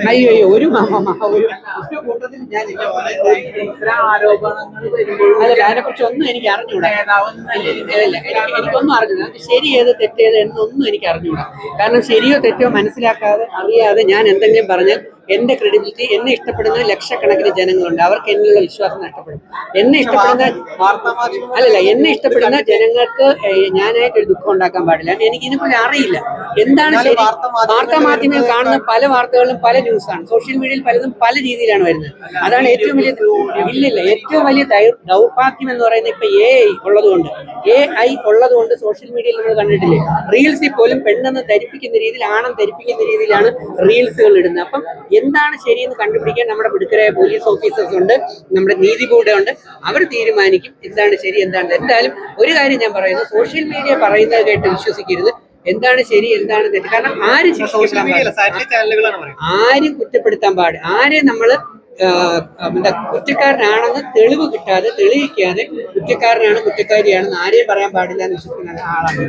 അയ്യോ അയ്യോ ഒരു കൂട്ടത്തിൽ ഞാൻ അതല്ല അതിനെക്കുറിച്ച് ഒന്നും എനിക്ക് അറിഞ്ഞൂടാ. എനിക്കൊന്നും അറിഞ്ഞൂടാ. ശരി ഏത് തെറ്റേത് എന്നൊന്നും എനിക്ക് അറിഞ്ഞൂടാ. കാരണം ശരിയോ തെറ്റോ മനസ്സിലാക്കാതെ അറിയാതെ ഞാൻ എന്തെങ്കിലും പറഞ്ഞാൽ എന്റെ ക്രെഡിബിലിറ്റി, എന്നെ ഇഷ്ടപ്പെടുന്ന ലക്ഷക്കണക്കിന് ജനങ്ങളുണ്ട്, അവർക്ക് എന്നിലുള്ള വിശ്വാസം നഷ്ടപ്പെടും. എന്നെ ഇഷ്ടപ്പെടുന്ന ജനങ്ങൾക്ക് ഞാനായിട്ട് ഒരു ദുഃഖം ഉണ്ടാക്കാൻ പാടില്ല. എനിക്ക് ഇതിനെക്കുറിച്ച് അറിയില്ല എന്താണ് ശരി. വാർത്താ മാധ്യമങ്ങൾ കാണുന്ന പല വാർത്തകളിലും പല ന്യൂസാണ്. സോഷ്യൽ മീഡിയയിൽ പലതും പല രീതിയിലാണ് വരുന്നത്. അതാണ് ഏറ്റവും വലിയ ഏറ്റവും വലിയ ദൗർഭാഗ്യം എന്ന് പറയുന്നത്. ഇപ്പൊ AI ഉള്ളതുകൊണ്ട്, AI ഉള്ളതുകൊണ്ട് സോഷ്യൽ മീഡിയയിൽ നമ്മൾ കണ്ടിട്ടില്ലേ, റീൽസിൽ പോലും പെണ്ണെന്ന് ധരിപ്പിക്കുന്ന രീതിയിൽ, ആണം ധരിപ്പിക്കുന്ന രീതിയിലാണ് റീൽസുകൾ ഇടുന്നത്. അപ്പം എന്താണ് ശരിയെന്ന് കണ്ടുപിടിക്കാൻ നമ്മുടെ മിടുക്കരായ പോലീസ് ഓഫീസേഴ്സ് ഉണ്ട്, നമ്മുടെ നീതി ബോർഡ് ഉണ്ട്. അവർ തീരുമാനിക്കും എന്താണ് ശരി എന്താണ്. എന്തായാലും ഒരു കാര്യം ഞാൻ പറയുന്നു, സോഷ്യൽ മീഡിയ പറയുന്നത് കേട്ട് വിശ്വസിക്കരുത്. എന്താണ് ശരി എന്താണ് തെറ്റ്. കാരണം ആരും കുറ്റപ്പെടുത്താൻ പാടില്ല. ആരെയും നമ്മള് കുറ്റക്കാരനാണെന്ന് തെളിയിക്കാതെ കുറ്റക്കാരനാണ് കുറ്റക്കാരിയാണെന്ന് ആരെയും പറയാൻ പാടില്ല എന്ന് വിശ്വസിക്കുന്ന ആളാണ്.